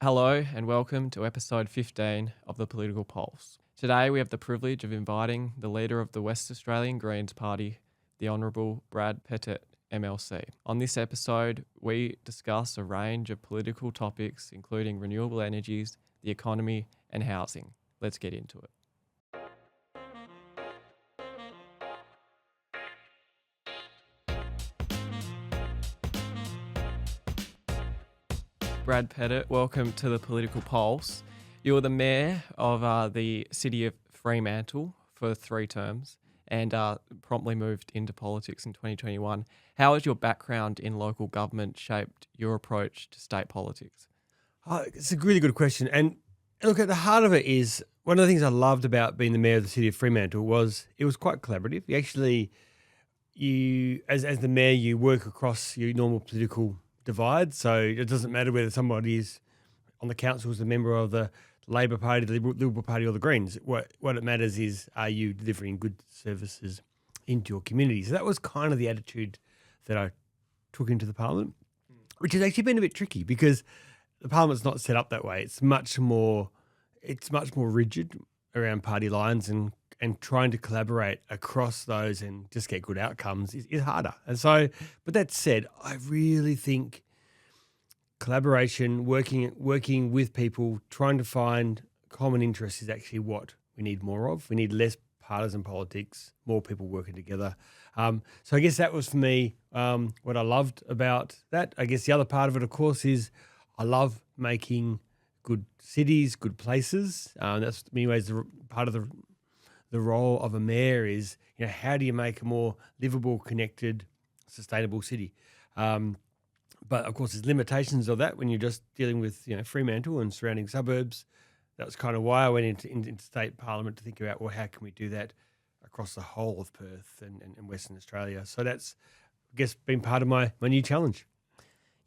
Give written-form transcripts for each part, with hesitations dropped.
Hello and welcome to episode 15 of the Political Pulse. Today we have the privilege of inviting the leader of the West Australian Greens Party, the Honourable Brad Pettitt MLC. On this episode, we discuss a range of political topics including renewable energies, the economy and housing. Let's get into it. Brad Pettitt, welcome to the Political Pulse. You were the Mayor of the city of Fremantle for 3 terms and promptly moved into politics in 2021. How has your background in local government shaped your approach to state politics? It's a really good question. And look, at the heart of it is one of the things I loved about being the Mayor of the city of Fremantle was it was quite collaborative. As the Mayor, you work across your normal political divide. So it doesn't matter whether somebody is on the council as a member of the Labor Party, the Liberal Party or the Greens. What it matters is, are you delivering good services into your community? So that was kind of the attitude that I took into the Parliament, which has actually been a bit tricky because the Parliament's not set up that way. It's much more rigid around party lines and trying to collaborate across those and just get good outcomes is harder. And so, but that said, I really think collaboration, working with people, trying to find common interests is actually what we need more of. We need less partisan politics, more people working together. So I guess that was for me what I loved about that. I guess the other part of it, of course, is I love making good cities, good places. That's in many ways part of the role of a mayor is, how do you make a more livable, connected, sustainable city? But of course, there's limitations of that when you're just dealing with, Fremantle and surrounding suburbs. That was kind of why I went into state parliament to think about, well, how can we do that across the whole of Perth and Western Australia? So that's, I guess, been part of my new challenge.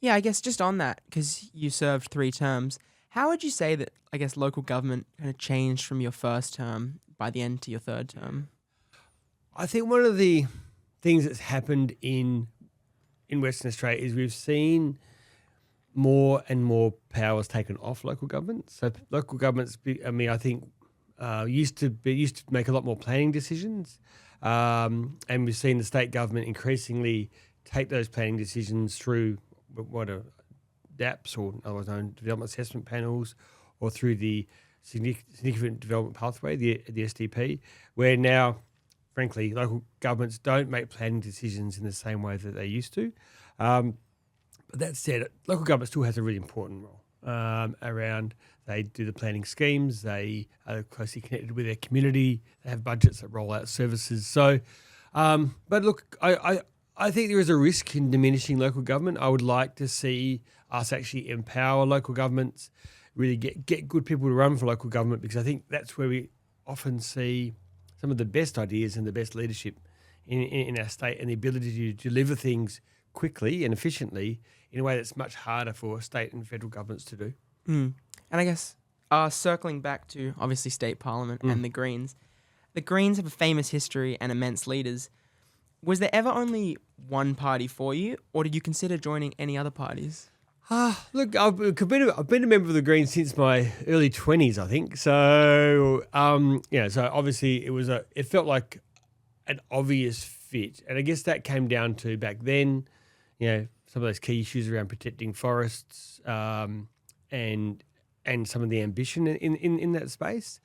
Yeah, I guess just on that, because you served 3 terms, how would you say that, I guess, local government kind of changed from your first term by the end to your 3rd term? I think one of the things that's happened in Western Australia is we've seen more and more powers taken off local governments. So local governments, I think, used to make a lot more planning decisions, and we've seen the state government increasingly take those planning decisions through what are DAPs, or otherwise known development assessment panels, or through the significant development pathway, the SDP, where now, frankly, local governments don't make planning decisions in the same way that they used to. But that said, local government still has a really important role around. They do the planning schemes. They are closely connected with their community. They have budgets that roll out services. So, but look, I think there is a risk in diminishing local government. I would like to see us actually empower local governments, really get good people to run for local government, because I think that's where we often see some of the best ideas and the best leadership in our state, and the ability to deliver things quickly and efficiently in a way that's much harder for state and federal governments to do. And I guess circling back to, obviously, state parliament and the Greens have a famous history and immense leaders. Was there ever only one party for you, or did you consider joining any other parties? Look, I've been a member of the Greens since my early 20s, I think. So, so obviously it felt like an obvious fit. And I guess that came down to back then, some of those key issues around protecting forests and some of the ambition in that space.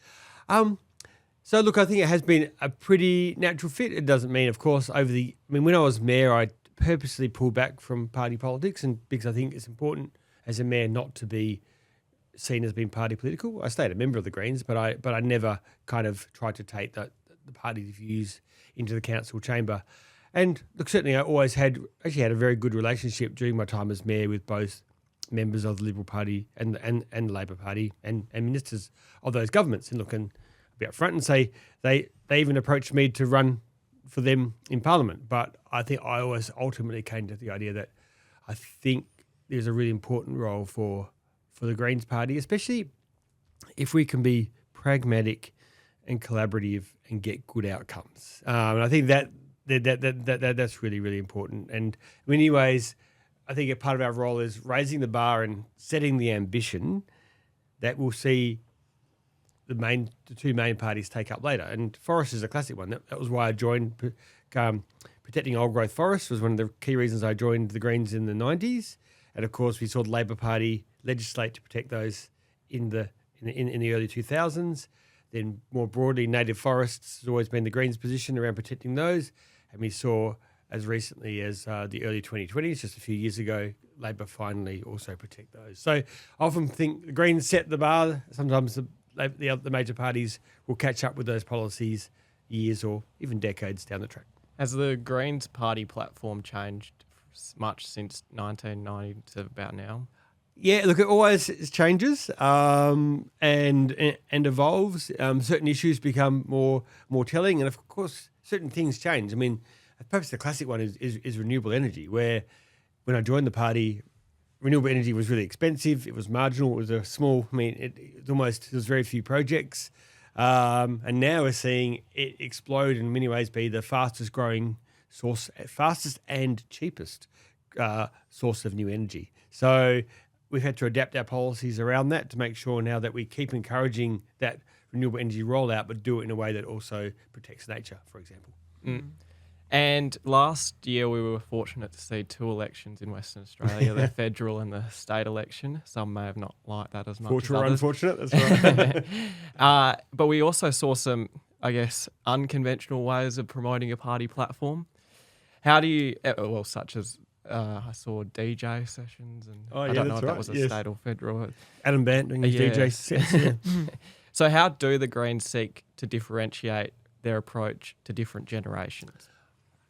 So, look, I think it has been a pretty natural fit. It doesn't mean, of course, when I was mayor, I purposely pulled back from party politics, and because I think it's important as a mayor not to be seen as being party political. I stayed a member of the Greens, but I never kind of tried to take the party views into the council chamber. And look, certainly I always had a very good relationship during my time as mayor with both members of the Liberal Party and the Labor Party and ministers of those governments. And look, and I'll be up front and say they even approached me to run for them in Parliament. But I think I always ultimately came to the idea that I think there's a really important role for the Greens Party, especially if we can be pragmatic and collaborative and get good outcomes. And I think that's really, really important. And in many ways, I think a part of our role is raising the bar and setting the ambition that we'll see the two main parties take up later. And forest is a classic one. That was why I joined. Protecting old growth forests was one of the key reasons I joined the Greens in the 90s. And of course, we saw the Labor Party legislate to protect those in the early 2000s. Then more broadly, native forests has always been the Greens' position around protecting those. And we saw as recently as the early 2020s, just a few years ago, Labor finally also protect those. So I often think the Greens set the bar. Sometimes the major parties will catch up with those policies years or even decades down the track. Has the Greens party platform changed much since 1990 to about now? Yeah, look, it always changes and evolves. Certain issues become more telling, and of course, certain things change. I mean, perhaps the classic one is renewable energy, where when I joined the party, renewable energy was really expensive. It was marginal. It was a small. I mean, there was very few projects. And now we're seeing it explode in many ways, be the fastest growing source, fastest and cheapest source of new energy. So we've had to adapt our policies around that to make sure now that we keep encouraging that renewable energy rollout, but do it in a way that also protects nature, for example. Mm. And last year we were fortunate to see two elections in Western Australia, the federal and the state election. Some may have not liked that as much Fortunate as or others. unfortunate, that's right. But we also saw some, I guess, unconventional ways of promoting a party platform. How do you, such as I saw DJ sessions, and I don't know if that was a state or federal. Adam Bant doing his DJ sets. Yeah. So how do the Greens seek to differentiate their approach to different generations?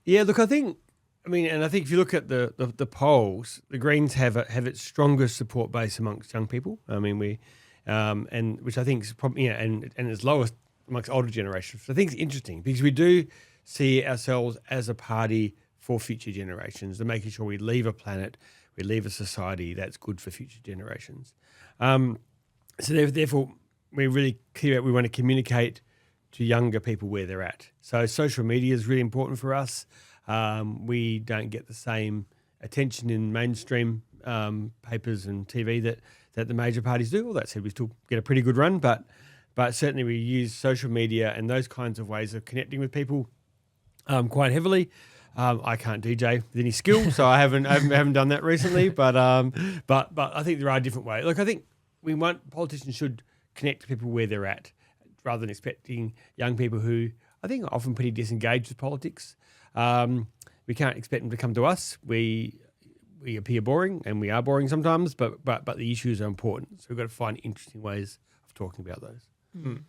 Yeah, look, I think if you look at the polls, the Greens have its strongest support base amongst young people. I mean, and which I think is probably, and its lowest amongst older generations. So I think it's interesting because we do see ourselves as a party for future generations, and making sure we leave a planet, we leave a society that's good for future generations. So therefore, we're really clear that we want to communicate to younger people where they're at. So social media is really important for us. We don't get the same attention in mainstream papers and TV that the major parties do. All that said, we still get a pretty good run, but certainly we use social media and those kinds of ways of connecting with people quite heavily. I can't DJ with any skill, so I haven't done that recently. But I think there are different ways. Look, I think politicians should connect to people where they're at, rather than expecting young people who I think are often pretty disengaged with politics. We can't expect them to come to us. We appear boring, and we are boring sometimes, but the issues are important. So we've got to find interesting ways of talking about those. Mm.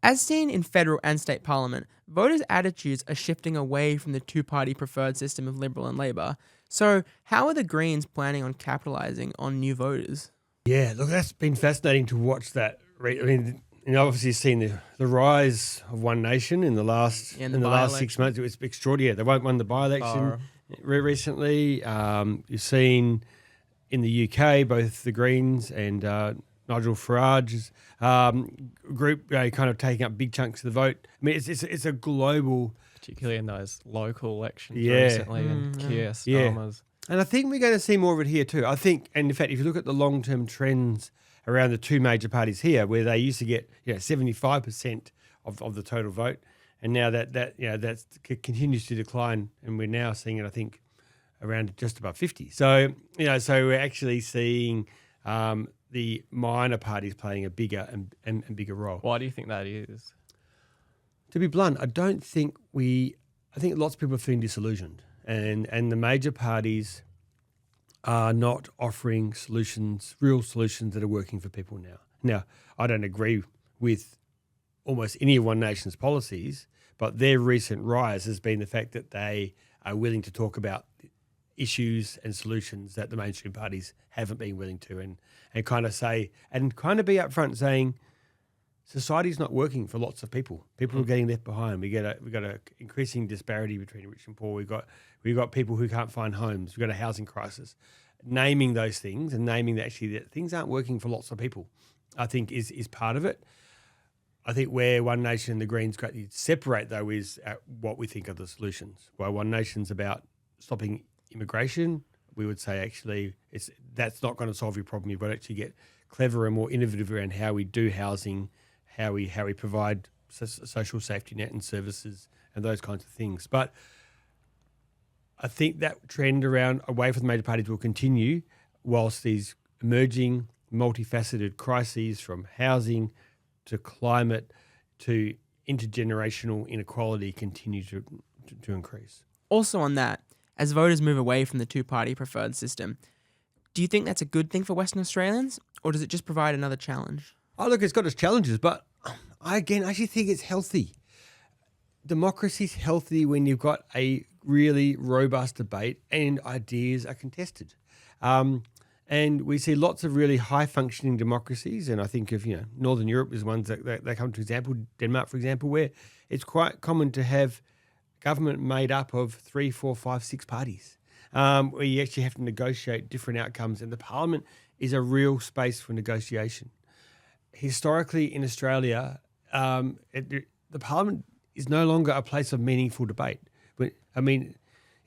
As seen in federal and state parliament, voters' attitudes are shifting away from the two-party preferred system of Liberal and Labor. So how are the Greens planning on capitalising on new voters? Yeah, look, that's been fascinating to watch that. I mean, obviously seen the rise of One Nation in the last 6 months. It was extraordinary. They won the by-election recently. You've seen in the UK both the Greens and Nigel Farage's group kind of taking up big chunks of the vote. I mean, it's a global, particularly in those local elections recently, and Keir Starmer's. And I think we're going to see more of it here too. I think, and in fact, if you look at the long-term trends around the two major parties here, where they used to get 75% of the total vote, and now that continues to decline, and we're now seeing it, I think, around just above 50. So so we're actually seeing the minor parties playing a bigger and bigger role. Why do you think that is? To be blunt, I think lots of people are feeling disillusioned, and the major parties are not offering real solutions that are working for people now. Now, I don't agree with almost any of One Nation's policies, but their recent rise has been the fact that they are willing to talk about issues and solutions that the mainstream parties haven't been willing to, and kind of say, and kind of be upfront saying, society's not working for lots of people. People are getting left behind. We got a increasing disparity between rich and poor. We've got people who can't find homes. We've got a housing crisis. Naming those things and naming that things aren't working for lots of people, I think is part of it. I think where One Nation and the Greens greatly separate, though, is what we think are the solutions. While One Nation's about stopping immigration, we would say actually that's not going to solve your problem. You've got to actually get clever and more innovative around how we do housing, how we provide social safety net and services and those kinds of things. But I think that trend away from the major parties will continue whilst these emerging multifaceted crises from housing to climate to intergenerational inequality continue to increase. Also on that, as voters move away from the two-party preferred system, do you think that's a good thing for Western Australians, or does it just provide another challenge? Oh, look, it's got its challenges, but I actually think it's healthy. Democracy's healthy when you've got a really robust debate and ideas are contested. And we see lots of really high-functioning democracies, and I think of Northern Europe is ones that come to example, Denmark, for example, where it's quite common to have government made up of 3, 4, 5, 6 parties, where you actually have to negotiate different outcomes, and the parliament is a real space for negotiation. Historically in Australia, the parliament is no longer a place of meaningful debate. It'd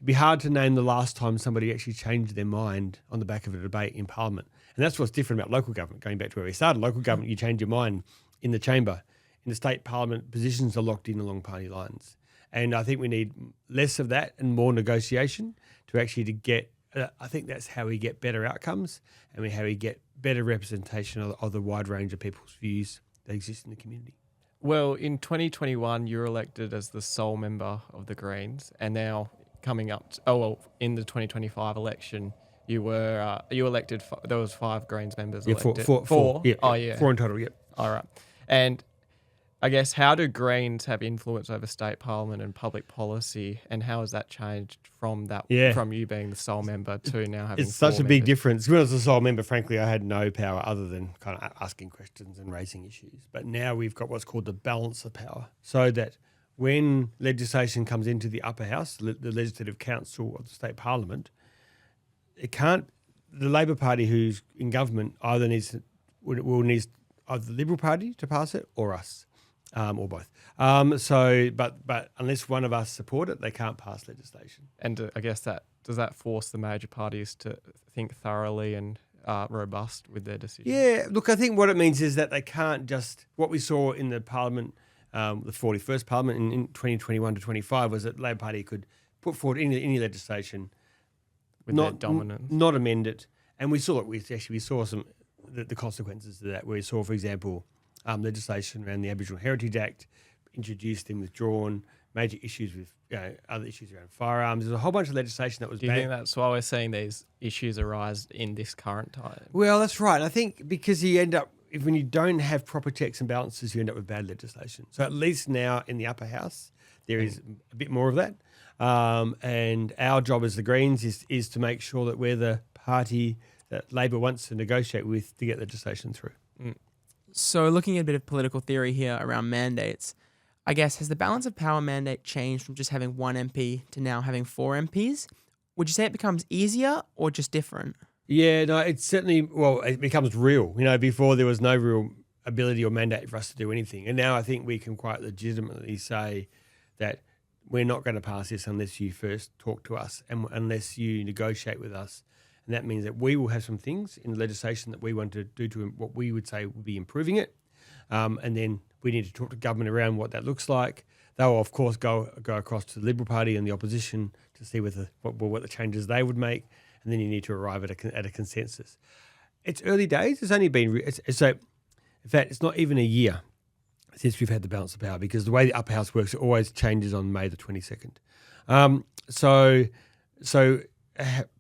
be hard to name the last time somebody actually changed their mind on the back of a debate in Parliament. And that's what's different about local government. Going back to where we started, local government, you change your mind in the chamber. In the state parliament, positions are locked in along party lines. And I think we need less of that and more negotiation to get, I think that's how we get better outcomes and how we get better representation of the wide range of people's views that exist in the community. Well, in 2021, you were elected as the sole member of the Greens, and now coming up, in the 2025 election, you elected. There was 5 Greens members elected. Four. Yeah, oh, yeah. 4 in total. Yeah. All right. And I guess how do Greens have influence over state parliament and public policy, and how has that changed from that? Yeah. From you being the sole member to now having? It's such a big difference. When I was the sole member, frankly, I had no power other than kind of asking questions and raising issues. But now we've got what's called the balance of power, so that when legislation comes into the upper house, the Legislative Council of the state parliament, the Labor Party who's in government either needs either the Liberal Party to pass it or us, or both. But unless one of us support it, they can't pass legislation. And I guess does that force the major parties to think thoroughly and robust with their decisions? Yeah, look, I think what it means is that they can't just what we saw in the parliament. The 41st Parliament in 2021 to 25 was that the Labor Party could put forward any legislation, with their dominance, not amend it, and we saw it. We saw some the consequences of that. We saw, for example, legislation around the Aboriginal Heritage Act introduced and withdrawn. Major issues with other issues around firearms. There's a whole bunch of legislation that was. Do you think that's why we're seeing these issues arise in this current time? Well, that's right. I think because you end up. When you don't have proper checks and balances, you end up with bad legislation. So at least now in the upper house, there is a bit more of that. And our job as the Greens is to make sure that we're the party that Labor wants to negotiate with to get legislation through. Mm. So looking at a bit of political theory here around mandates, I guess, has the balance of power mandate changed from just having 1 MP to now having 4 MPs? Would you say it becomes easier or just different? Yeah, no, it's certainly, it becomes real. Before there was no real ability or mandate for us to do anything. And now I think we can quite legitimately say that we're not going to pass this unless you first talk to us and unless you negotiate with us. And that means that we will have some things in the legislation that we want to do to what we would say would be improving it. And then we need to talk to government around what that looks like. They'll, of course, go across to the Liberal Party and the opposition to see what the changes they would make. And then you need to arrive at a consensus. It's early days. It's only been in fact, it's not even a year since we've had the balance of power, because the way the upper house works, it always changes on May the 22nd. So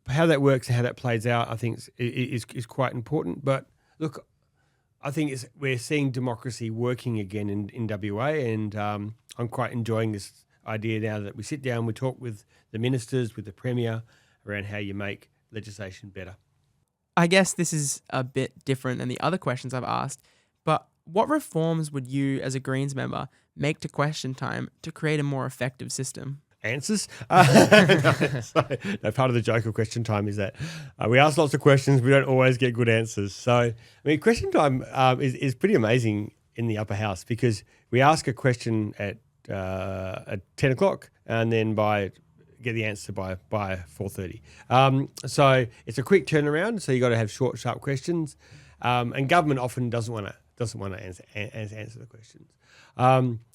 how that works and how that plays out, I think is quite important. But look, I think we're seeing democracy working again in WA, and I'm quite enjoying this idea now that we sit down, we talk with the ministers, with the Premier, around how you make legislation better. I guess this is a bit different than the other questions I've asked, but what reforms would you, as a Greens member, make to question time to create a more effective system? Answers? Part of the joke of question time is that we ask lots of questions, we don't always get good answers. So, question time is pretty amazing in the upper house, because we ask a question at 10 o'clock, and then by get the answer by 4:30. So it's a quick turnaround. So you got to have short, sharp questions, and government often doesn't want to answer the questions.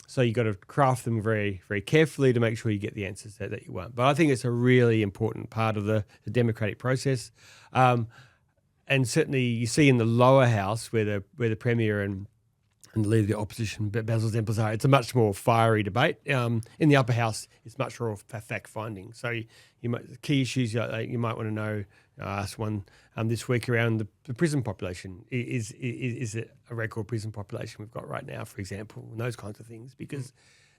So you got to craft them very, very carefully to make sure you get the answers that you want. But I think it's a really important part of the democratic process. And certainly you see in the lower house where the Premier and the Leader of the Opposition, Basil Zemplis are, it's a much more fiery debate. In the upper house, it's much more fact-finding. So the key issues you might want to know, I asked one this week around the prison population. Is it a record prison population we've got right now, for example, and those kinds of things, because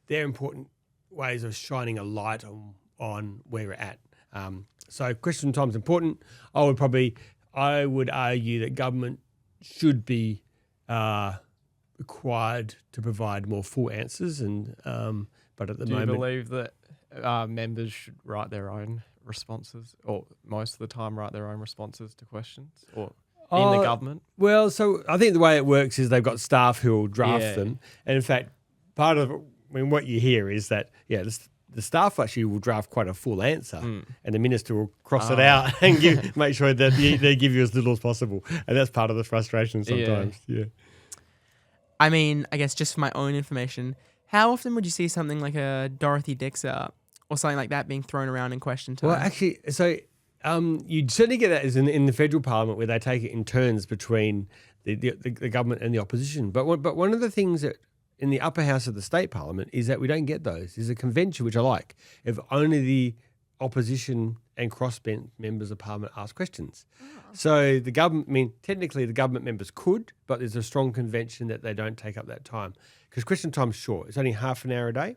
they're important ways of shining a light on where we're at. So question time is important. I would argue that government should be required to provide more full answers, but at the moment, do you believe that members should write their own responses, or most of the time write their own responses to questions, or in the government? Well, so I think the way it works is they've got staff who will draft them, and in fact, part of what you hear is that the staff actually will draft quite a full answer, and the minister will cross it out and make sure that they give you as little as possible, and that's part of the frustration sometimes. Yeah. I mean, I guess just for my own information, how often would you see something like a Dorothy Dixer or something like that being thrown around in question time? Well, actually, so you'd certainly get that as in the federal parliament, where they take it in turns between the government and the opposition. But one of the things that in the upper house of the state parliament is that we don't get those. There's a convention, which I like, if only the opposition and crossbench members of parliament ask questions. So the government, technically the government members could, but there's a strong convention that they don't take up that time. Because question time's short. It's only half an hour a day,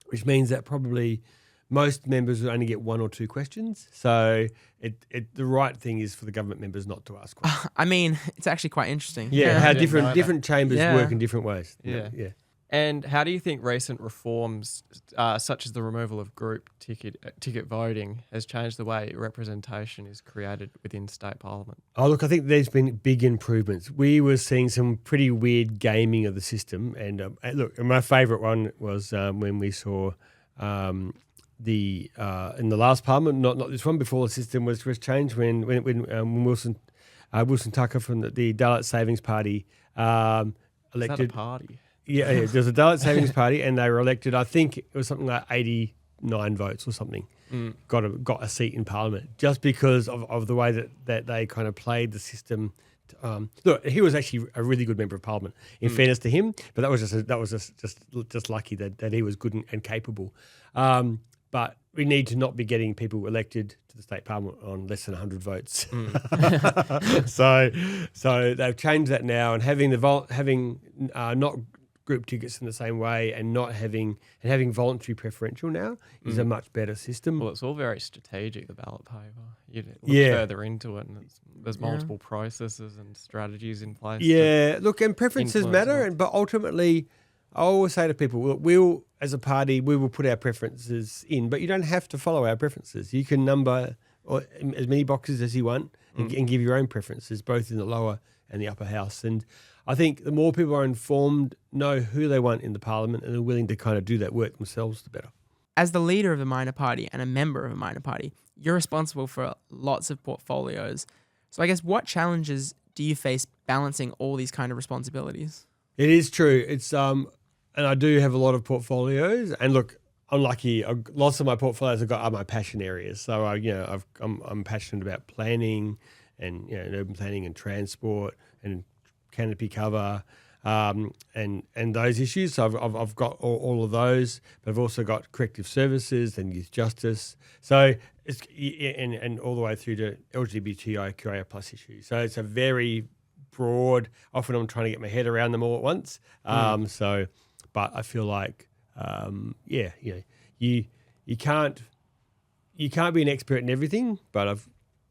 which means that probably most members will only get one or two questions. So the right thing is for the government members not to ask questions. I mean, it's actually quite interesting. Yeah, how different chambers work in different ways. Yeah. Yeah. And how do you think recent reforms, such as the removal of group ticket voting, has changed the way representation is created within state parliament? Oh, look, I think there's been big improvements. We were seeing some pretty weird gaming of the system. And look, my favourite one was when we saw in the last parliament, not this one, before the system was changed, when Wilson Tucker from the Daylight Savings Party elected. Is that a party? Yeah, there's a Daylight Savings Party, and they were elected. I think it was something like 89 votes or something. Got a seat in Parliament just because of the way that they kind of played the system. Look, he was actually a really good member of Parliament. In fairness to him, but that was just lucky that he was good and capable. But we need to not be getting people elected to the state parliament on less than 100 votes. So they've changed that now, and having not group tickets in the same way, and having voluntary preferential now is a much better system. Well, it's all very strategic, the ballot paper. You look further into it, and there's multiple processes and strategies in place. Yeah, look, and preferences matter, but ultimately, I always say to people, look, as a party, we will put our preferences in, but you don't have to follow our preferences. You can number as many boxes as you want and give your own preferences, both in the lower and the upper house. And I think the more people are informed, know who they want in the parliament, and are willing to kind of do that work themselves, the better. As the leader of a minor party and a member of a minor party, you're responsible for lots of portfolios. So I guess what challenges do you face balancing all these kind of responsibilities? It is true. It's and I do have a lot of portfolios. And look, I'm lucky. Lots of my portfolios are my passion areas. So I'm passionate about planning and urban planning and transport and canopy cover and those issues. So I've got all of those, but I've also got corrective services and youth justice. So it's and all the way through to LGBTIQA plus issues. So it's a very broad. Often I'm trying to get my head around them all at once. But I feel like you can't be an expert in everything, but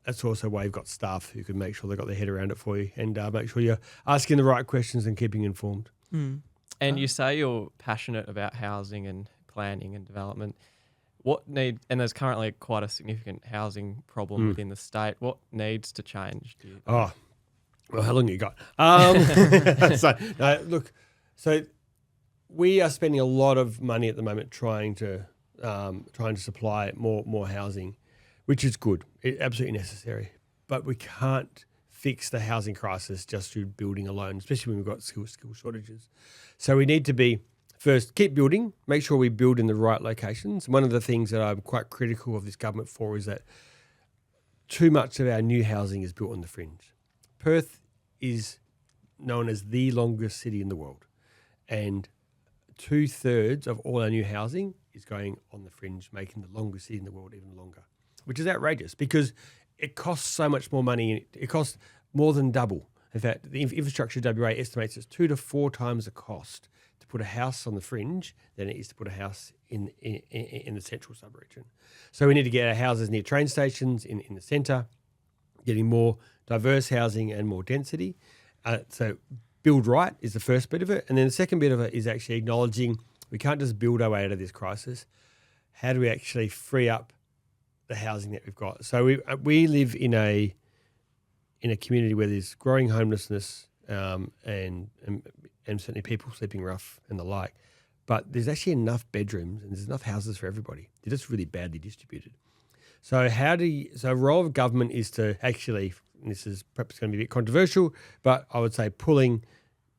that's also why you've got staff who can make sure they've got their head around it for you and make sure you're asking the right questions and keeping informed. And you say you're passionate about housing and planning and development. And there's currently quite a significant housing problem within the state. What needs to change? Well, how long you got? So we are spending a lot of money at the moment trying to trying to supply more housing, which is good, absolutely necessary. But we can't fix the housing crisis just through building alone, especially when we've got skill shortages. So we need to be, first, keep building, make sure we build in the right locations. One of the things that I'm quite critical of this government for is that too much of our new housing is built on the fringe. Perth is known as the longest city in the world, and 2/3 of all our new housing is going on the fringe, making the longest city in the world even longer, which is outrageous because it costs so much more money. It costs more than double. In fact, the infrastructure WA estimates it's 2 to 4 times the cost to put a house on the fringe than it is to put a house in the central sub-region. So we need to get our houses near train stations in the centre, getting more diverse housing and more density. So build right is the first bit of it. And then the second bit of it is actually acknowledging we can't just build our way out of this crisis. How do we actually free up the housing that we've got? So we live in a community where there's growing homelessness and certainly people sleeping rough and the like. But there's actually enough bedrooms and there's enough houses for everybody. They're just really badly distributed. So the role of government is to actually, and this is perhaps going to be a bit controversial, but I would say putting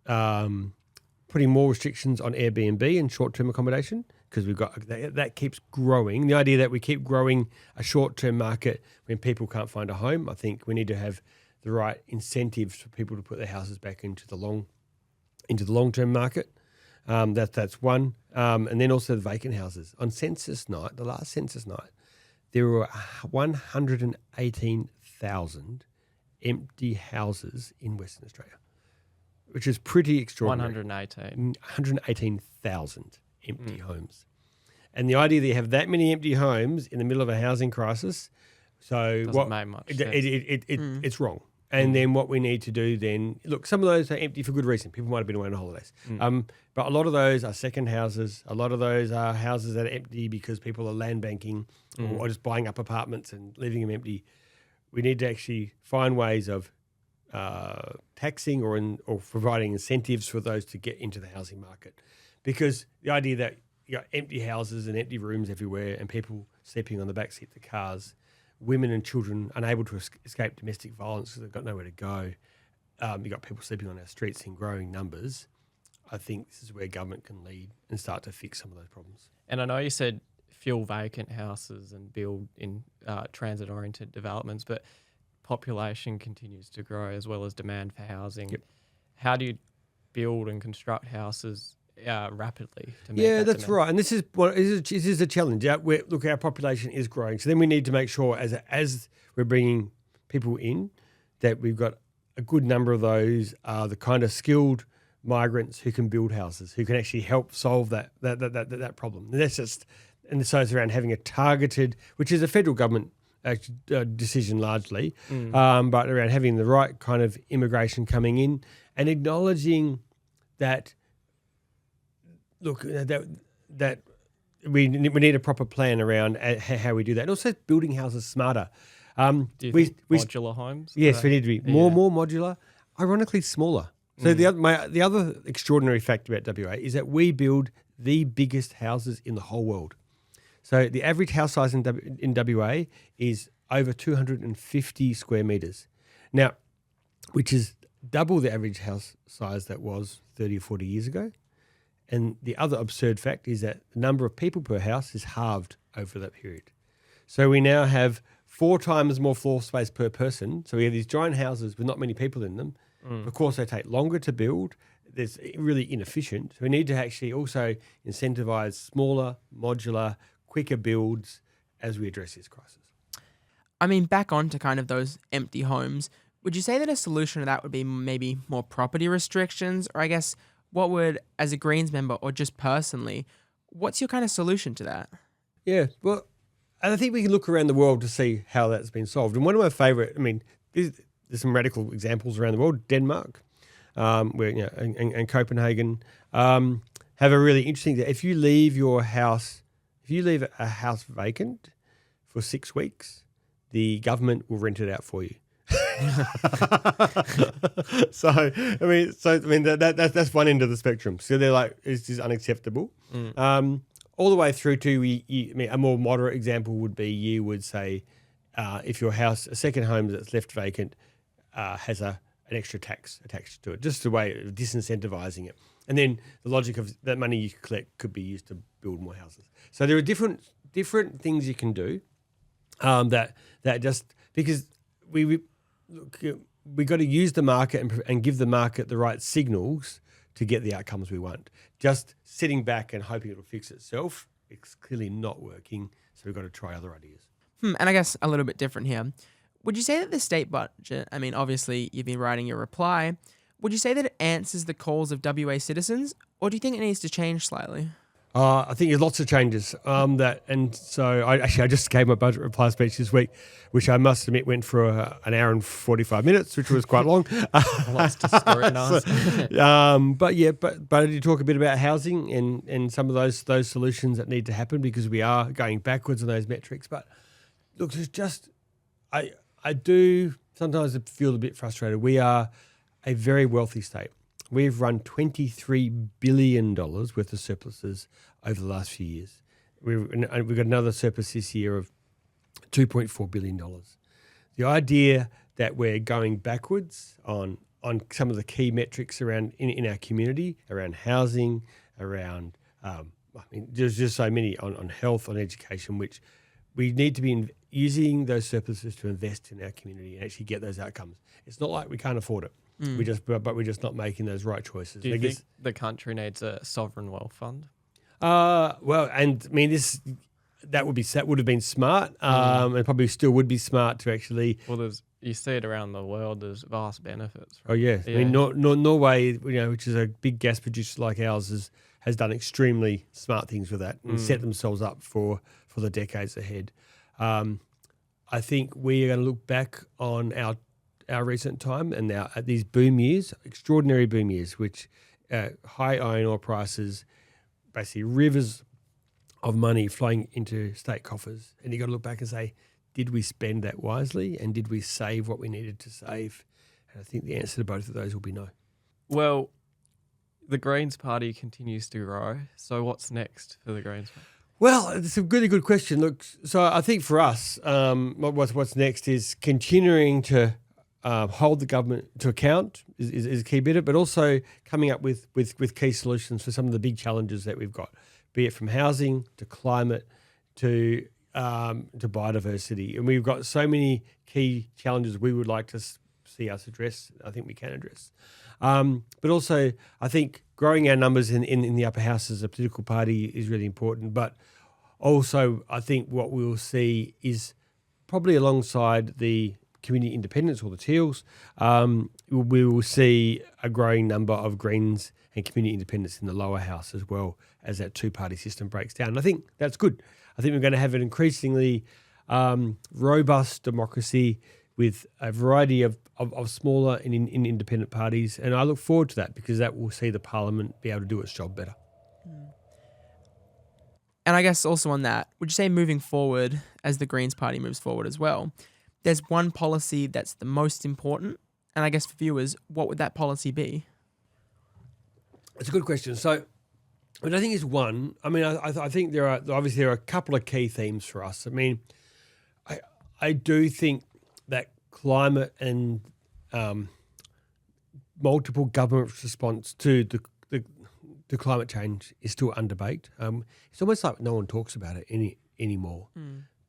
more restrictions on Airbnb and short-term accommodation, because we've got that keeps growing. The idea that we keep growing a short-term market when people can't find a home, I think we need to have the right incentives for people to put their houses back into the long-term market. That's one. And then also the vacant houses. On census night, the last census night, there were 118,000 empty houses in Western Australia, which is pretty extraordinary. 118,000 empty homes. And the idea that you have that many empty homes in the middle of a housing crisis, doesn't make much sense. It's wrong. And then what we need to do then, look, some of those are empty for good reason. People might have been away on holidays. But a lot of those are second houses. A lot of those are houses that are empty because people are land banking or just buying up apartments and leaving them empty. We need to actually find ways of taxing or providing incentives for those to get into the housing market. Because the idea that you got empty houses and empty rooms everywhere and people sleeping on the backseat of the cars, women and children unable to escape domestic violence because they've got nowhere to go. You've got people sleeping on our streets in growing numbers. I think this is where government can lead and start to fix some of those problems. And I know you said fill vacant houses and build in transit-oriented developments, but population continues to grow as well as demand for housing. Yep. How do you build and construct houses rapidly to meet that's demand? right. And this is a challenge. Look, our population is growing. So then we need to make sure as we're bringing people in that we've got a good number of those are the kind of skilled migrants who can build houses, who can actually help solve that problem. And so it's around having a targeted, which is a federal government decision largely, but around having the right kind of immigration coming in and acknowledging that, look, that we need a proper plan around how we do that. And also building houses smarter. Do you think modular homes? Yes, we need to be more modular, ironically smaller. So the other extraordinary fact about WA is that we build the biggest houses in the whole world. So the average house size in WA is over 250 square metres. Now, which is double the average house size that was 30 or 40 years ago. And the other absurd fact is that the number of people per house is halved over that period. So we now have 4 times more floor space per person. So we have these giant houses with not many people in them. Of course, they take longer to build. It's really inefficient. So we need to actually also incentivise smaller, modular, quicker builds as we address this crisis. I mean, back on to kind of those empty homes, would you say that a solution to that would be maybe more property restrictions? Or I guess what would, as a Greens member or just personally, what's your kind of solution to that? Yeah, well, I think we can look around the world to see how that's been solved. And one of my favourite, there's some radical examples around the world. Denmark, where and Copenhagen have a really interesting. If you leave a house vacant for 6 weeks, the government will rent it out for you. That's one end of the spectrum. So they're like, this is unacceptable. all the way through to I mean, a more moderate example would be you would say if your house, a second home that's left vacant, has an extra tax attached to it, just a way of disincentivizing it. And then the logic of that money you collect could be used to build more houses. So there are different things you can do that just because we got to use the market and give the market the right signals to get the outcomes we want. Just sitting back and hoping it'll fix itself, it's clearly not working. So we've got to try other ideas. And I guess a little bit different here. Would you say that the state budget, I mean, obviously you've been writing your reply, would you say that it answers the calls of WA citizens, or do you think it needs to change slightly? I think there's lots of changes. So I just gave my budget reply speech this week, which I must admit went for an hour and 45 minutes, which was quite long. Lots to scrutinise. But you talk a bit about housing and some of those solutions that need to happen because we are going backwards on those metrics. But look, it's just I do sometimes feel a bit frustrated. We are a very wealthy state. We've run $23 billion worth of surpluses over the last few years. We've got another surplus this year of $2.4 billion. The idea that we're going backwards on some of the key metrics around in our community, around housing, around there's just so many on health, on education, which we need to be using those surpluses to invest in our community and actually get those outcomes. It's not like we can't afford it. We're just not making those right choices. Do you think the country needs a sovereign wealth fund? Well, and I mean that would have been smart, and probably still would be smart to actually. Well, you see it around the world. There's vast benefits. Oh yeah, I mean Norway, which is a big gas producer like ours, has done extremely smart things with that and set themselves up for the decades ahead. I think we are going to look back on our recent time and now at these boom years, extraordinary boom years, which high iron ore prices, basically rivers of money flowing into state coffers. And you got to look back and say, did we spend that wisely and did we save what we needed to save? And I think the answer to both of those will be no. Well, the Greens Party continues to grow. So what's next for the Greens Party? Well, it's a really good question. Look, so I think for us, what's next is continuing to hold the government to account is a key bit of it, but also coming up with key solutions for some of the big challenges that we've got, be it from housing to climate to biodiversity. And we've got so many key challenges we would like to see us address, I think we can address. But also, I think growing our numbers in the upper house as a political party is really important. But also, I think what we'll see is probably alongside the community independents or the Teals, we will see a growing number of Greens and community independents in the lower house as well as that two-party system breaks down. And I think that's good. I think we're going to have an increasingly robust democracy with a variety of smaller and independent parties. And I look forward to that because that will see the parliament be able to do its job better. And I guess also on that, would you say moving forward, as the Greens Party moves forward as well, there's one policy that's the most important? And I guess for viewers, what would that policy be? It's a good question. So what I think is one, I mean, I think there are a couple of key themes for us. I mean, I do think that climate and multiple government response to the climate change is still under debate. It's almost like no one talks about it anymore.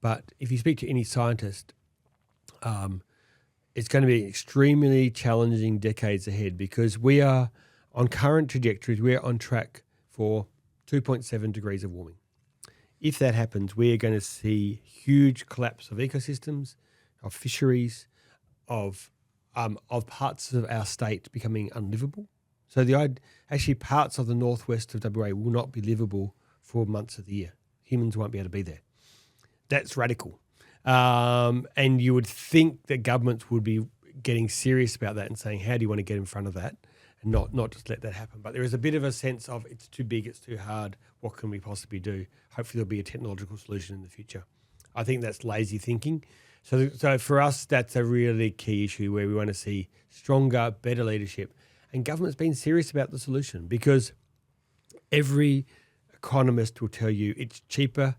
But if you speak to any scientist, it's going to be extremely challenging decades ahead because we are on current trajectories. We're on track for 2.7 degrees of warming. If that happens, we are going to see huge collapse of ecosystems, of fisheries, of parts of our state becoming unlivable. So actually parts of the northwest of WA will not be livable for months of the year. Humans won't be able to be there. That's radical. And you would think that governments would be getting serious about that and saying, how do you want to get in front of that and not just let that happen? But there is a bit of a sense of it's too big, it's too hard. What can we possibly do? Hopefully there'll be a technological solution in the future. I think that's lazy thinking. So for us, that's a really key issue where we want to see stronger, better leadership. And government's been serious about the solution because every economists will tell you it's cheaper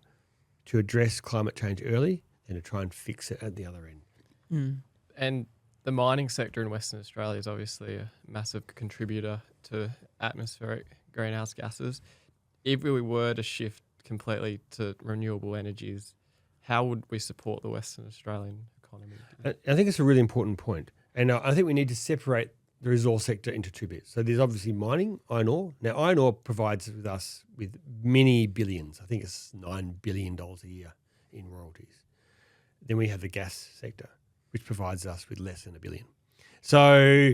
to address climate change early than to try and fix it at the other end. And the mining sector in Western Australia is obviously a massive contributor to atmospheric greenhouse gases. If we were to shift completely to renewable energies, how would we support the Western Australian economy? I think it's a really important point. And I think we need to separate the resource sector into two bits. So there's obviously mining, iron ore. Now, iron ore provides us with many billions. I think it's $9 billion a year in royalties. Then we have the gas sector, which provides us with less than $1 billion. So,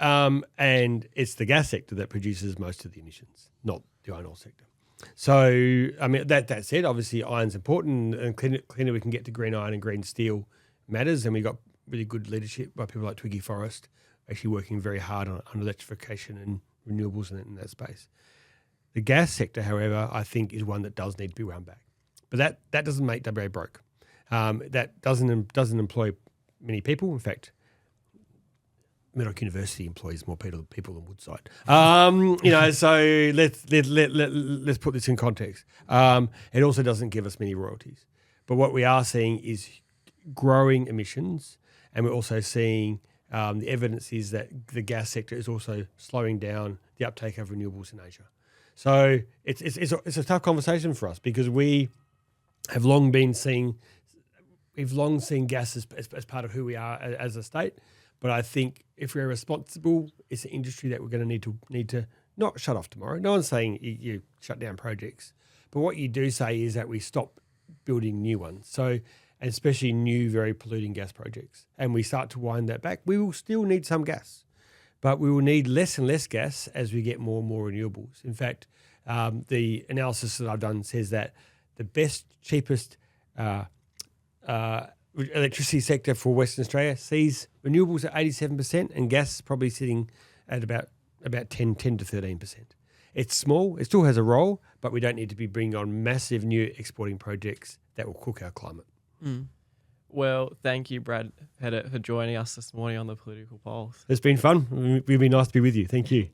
and it's the gas sector that produces most of the emissions, not the iron ore sector. So, I mean, that said, obviously iron's important, and cleaner we can get to green iron and green steel matters. And we've got really good leadership by people like Twiggy Forrest, actually working very hard on electrification and renewables in that space. The gas sector, however, I think is one that does need to be wound back. But that doesn't make WA broke. That doesn't employ many people. In fact, Murdoch University employs more people than Woodside. So let's put this in context. It also doesn't give us many royalties. But what we are seeing is growing emissions, and we're also seeing the evidence is that the gas sector is also slowing down the uptake of renewables in Asia. So it's a tough conversation for us because we have long seen gas as part of who we are as a state. But I think if we're responsible, it's an industry that we're going to need to not shut off tomorrow. No one's saying you shut down projects, but what you do say is that we stop building new ones. So, and especially new, very polluting gas projects, and we start to wind that back. We will still need some gas, but we will need less and less gas as we get more and more renewables. In fact, the analysis that I've done says that the best, cheapest electricity sector for Western Australia sees renewables at 87% and gas probably sitting at about 10 to 13%. It's small, it still has a role, but we don't need to be bringing on massive new exporting projects that will cook our climate. Well, thank you, Brad Pettitt, for joining us this morning on the Political Pulse. It's been fun. It's been nice to be with you. Thank you.